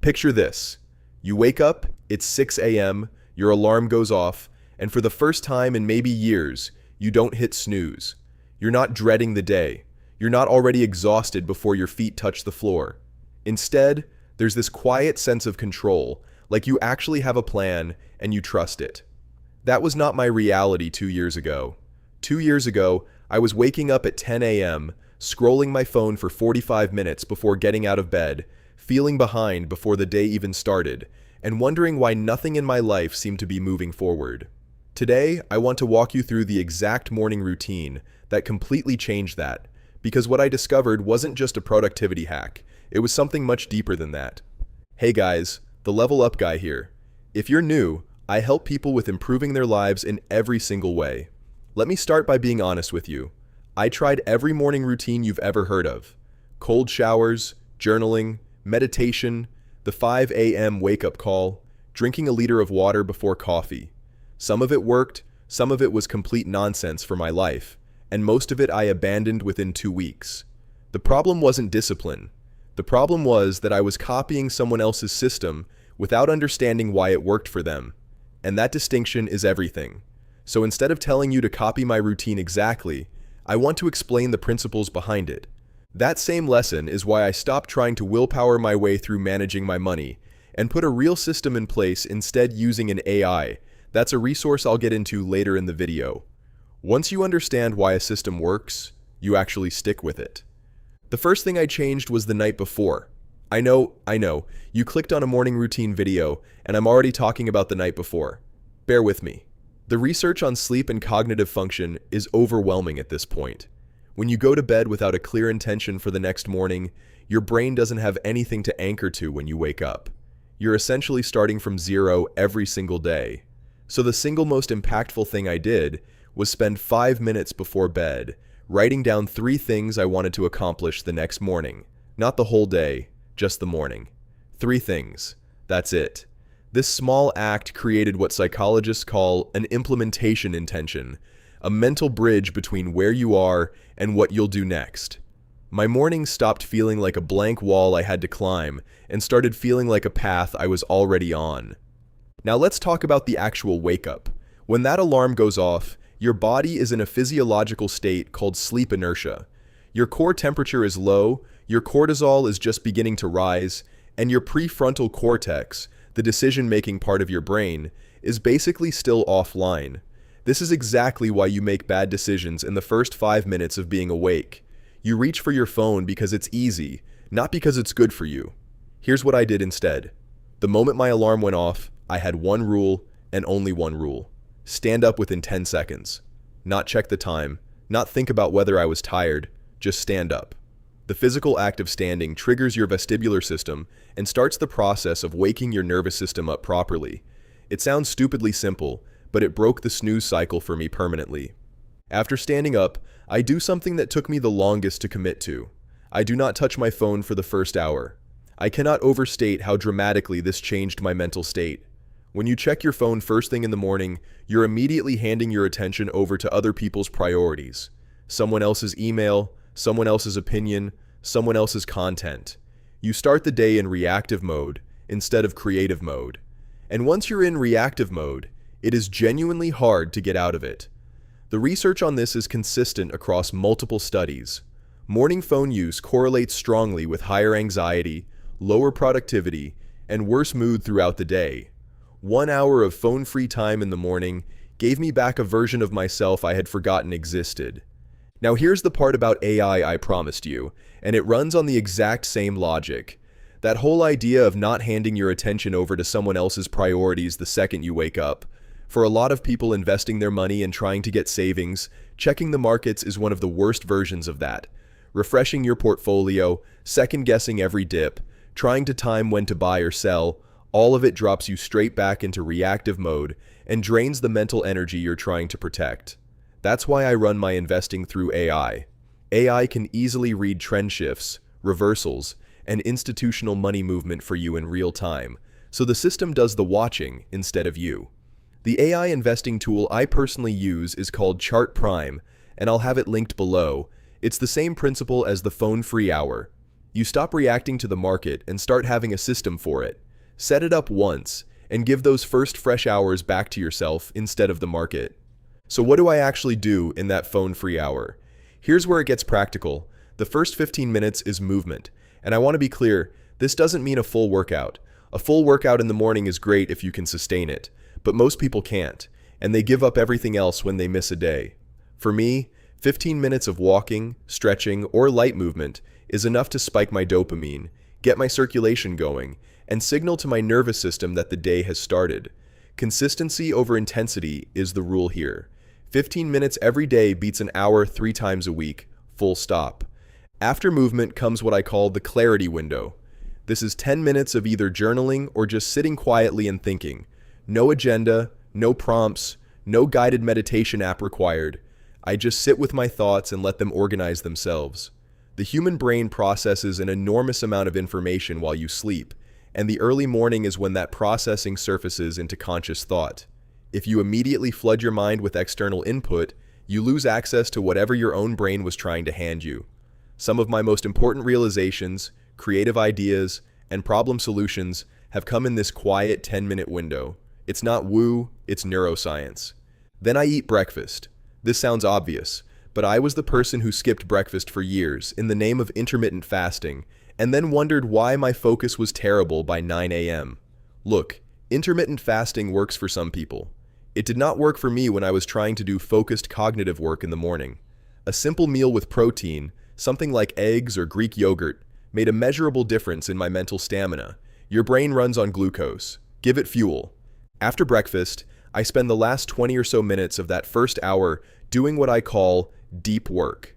Picture this. You wake up, it's 6 a.m., your alarm goes off, and for the first time in maybe years, you don't hit snooze. You're not dreading the day. You're not already exhausted before your feet touch the floor. Instead, there's this quiet sense of control, like you actually have a plan and you trust it. That was not my reality 2 years ago. 2 years ago, I was waking up at 10 a.m., scrolling my phone for 45 minutes before getting out of bed, feeling behind before the day even started, and wondering why nothing in my life seemed to be moving forward. Today, I want to walk you through the exact morning routine that completely changed that, because what I discovered wasn't just a productivity hack, it was something much deeper than that. Hey guys, the Level Up guy here. If you're new, I help people with improving their lives in every single way. Let me start by being honest with you. I tried every morning routine you've ever heard of. Cold showers, journaling, meditation, the 5 a.m. wake-up call, drinking a liter of water before coffee. Some of it worked, some of it was complete nonsense for my life, and most of it I abandoned within 2 weeks. The problem wasn't discipline. The problem was that I was copying someone else's system without understanding why it worked for them. And that distinction is everything. So instead of telling you to copy my routine exactly, I want to explain the principles behind it. That same lesson is why I stopped trying to willpower my way through managing my money and put a real system in place, instead using an AI. That's a resource I'll get into later in the video. Once you understand why a system works, you actually stick with it. The first thing I changed was the night before. I know, you clicked on a morning routine video and I'm already talking about the night before. Bear with me. The research on sleep and cognitive function is overwhelming at this point. When you go to bed without a clear intention for the next morning, your brain doesn't have anything to anchor to when you wake up. You're essentially starting from zero every single day. So the single most impactful thing I did was spend 5 minutes before bed writing down 3 things I wanted to accomplish the next morning. Not the whole day, just the morning. 3 things. That's it. This small act created what psychologists call an implementation intention, a mental bridge between where you are and what you'll do next. My mornings stopped feeling like a blank wall I had to climb and started feeling like a path I was already on. Now let's talk about the actual wake-up. When that alarm goes off, your body is in a physiological state called sleep inertia. Your core temperature is low, your cortisol is just beginning to rise, and your prefrontal cortex, the decision-making part of your brain, is basically still offline. This is exactly why you make bad decisions in the first 5 minutes of being awake. You reach for your phone because it's easy, not because it's good for you. Here's what I did instead. The moment my alarm went off, I had one rule and only one rule. Stand up within 10 seconds. Not check the time, not think about whether I was tired, just stand up. The physical act of standing triggers your vestibular system and starts the process of waking your nervous system up properly. It sounds stupidly simple, but it broke the snooze cycle for me permanently. After standing up, I do something that took me the longest to commit to. I do not touch my phone for the first hour. I cannot overstate how dramatically this changed my mental state. When you check your phone first thing in the morning, you're immediately handing your attention over to other people's priorities. Someone else's email, someone else's opinion, someone else's content. You start the day in reactive mode instead of creative mode. And once you're in reactive mode, it is genuinely hard to get out of it. The research on this is consistent across multiple studies. Morning phone use correlates strongly with higher anxiety, lower productivity, and worse mood throughout the day. 1 hour of phone-free time in the morning gave me back a version of myself I had forgotten existed. Now here's the part about AI I promised you, and it runs on the exact same logic. That whole idea of not handing your attention over to someone else's priorities the second you wake up. For a lot of people investing their money and trying to get savings, checking the markets is one of the worst versions of that. Refreshing your portfolio, second-guessing every dip, trying to time when to buy or sell, all of it drops you straight back into reactive mode and drains the mental energy you're trying to protect. That's why I run my investing through AI. AI can easily read trend shifts, reversals, and institutional money movement for you in real time, so the system does the watching instead of you. The AI investing tool I personally use is called Chart Prime, and I'll have it linked below. It's the same principle as the phone-free hour. You stop reacting to the market and start having a system for it. Set it up once, and give those first fresh hours back to yourself instead of the market. So what do I actually do in that phone-free hour? Here's where it gets practical. The first 15 minutes is movement. And I want to be clear, this doesn't mean a full workout. A full workout in the morning is great if you can sustain it, but most people can't, and they give up everything else when they miss a day. For me, 15 minutes of walking, stretching, or light movement is enough to spike my dopamine, get my circulation going, and signal to my nervous system that the day has started. Consistency over intensity is the rule here. 15 minutes every day beats an hour 3 times a week, full stop. After movement comes what I call the clarity window. This is 10 minutes of either journaling or just sitting quietly and thinking. No agenda, no prompts, no guided meditation app required. I just sit with my thoughts and let them organize themselves. The human brain processes an enormous amount of information while you sleep, and the early morning is when that processing surfaces into conscious thought. If you immediately flood your mind with external input, you lose access to whatever your own brain was trying to hand you. Some of my most important realizations, creative ideas, and problem solutions have come in this quiet 10-minute window. It's not woo, it's neuroscience. Then I eat breakfast. This sounds obvious, but I was the person who skipped breakfast for years in the name of intermittent fasting, and then wondered why my focus was terrible by 9 a.m. Look, intermittent fasting works for some people. It did not work for me when I was trying to do focused cognitive work in the morning. A simple meal with protein, something like eggs or Greek yogurt, made a measurable difference in my mental stamina. Your brain runs on glucose. Give it fuel. After breakfast, I spend the last 20 or so minutes of that first hour doing what I call deep work.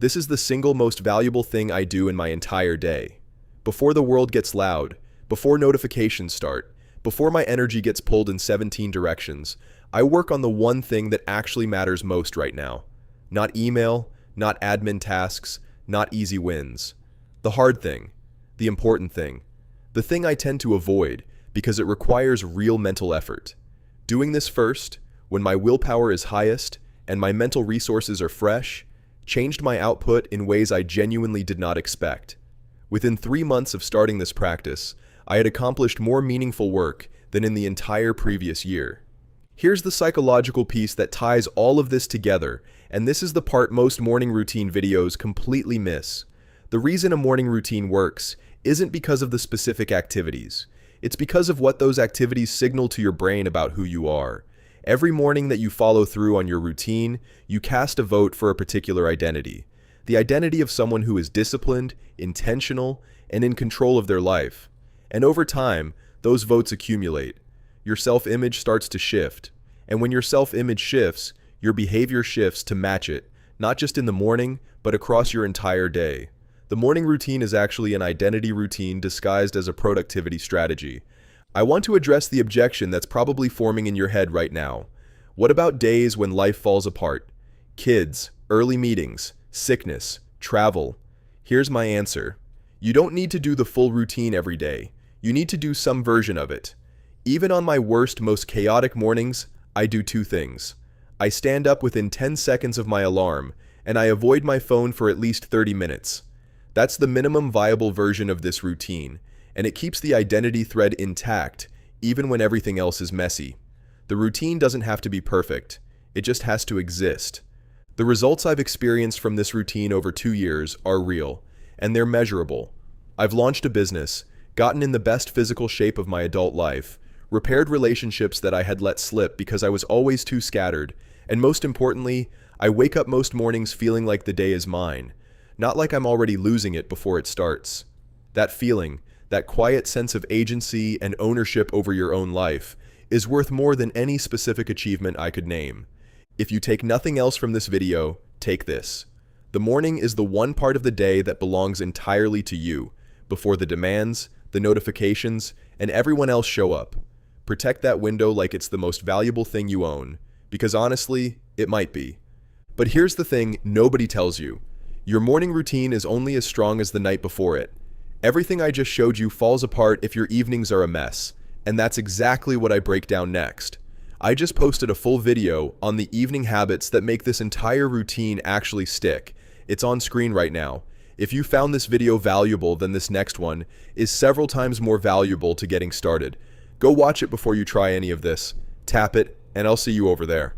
This is the single most valuable thing I do in my entire day. Before the world gets loud, before notifications start, before my energy gets pulled in 17 directions, I work on the one thing that actually matters most right now. Not email, not admin tasks, not easy wins. The hard thing, the important thing, the thing I tend to avoid because it requires real mental effort. Doing this first, when my willpower is highest and my mental resources are fresh, changed my output in ways I genuinely did not expect. Within 3 months of starting this practice, I had accomplished more meaningful work than in the entire previous year. Here's the psychological piece that ties all of this together, and this is the part most morning routine videos completely miss. The reason a morning routine works isn't because of the specific activities. It's because of what those activities signal to your brain about who you are. Every morning that you follow through on your routine, you cast a vote for a particular identity. The identity of someone who is disciplined, intentional, and in control of their life. And over time, those votes accumulate. Your self-image starts to shift. And when your self-image shifts, your behavior shifts to match it, not just in the morning, but across your entire day. The morning routine is actually an identity routine disguised as a productivity strategy. I want to address the objection that's probably forming in your head right now. What about days when life falls apart? Kids, early meetings, sickness, travel. Here's my answer. You don't need to do the full routine every day. You need to do some version of it. Even on my worst, most chaotic mornings, I do 2 things. I stand up within 10 seconds of my alarm, and I avoid my phone for at least 30 minutes. That's the minimum viable version of this routine, and it keeps the identity thread intact, even when everything else is messy. The routine doesn't have to be perfect. It just has to exist. The results I've experienced from this routine over 2 years are real, and they're measurable. I've launched a business, gotten in the best physical shape of my adult life, repaired relationships that I had let slip because I was always too scattered, and most importantly, I wake up most mornings feeling like the day is mine, not like I'm already losing it before it starts. That feeling, that quiet sense of agency and ownership over your own life, is worth more than any specific achievement I could name. If you take nothing else from this video, take this. The morning is the one part of the day that belongs entirely to you, before the demands, the notifications, and everyone else show up. Protect that window like it's the most valuable thing you own, because honestly, it might be. But here's the thing nobody tells you. Your morning routine is only as strong as the night before it. Everything I just showed you falls apart if your evenings are a mess, and that's exactly what I break down next. I just posted a full video on the evening habits that make this entire routine actually stick. It's on screen right now, If you found this video valuable, then this next one is several times more valuable to getting started. Go watch it before you try any of this. Tap it, and I'll see you over there.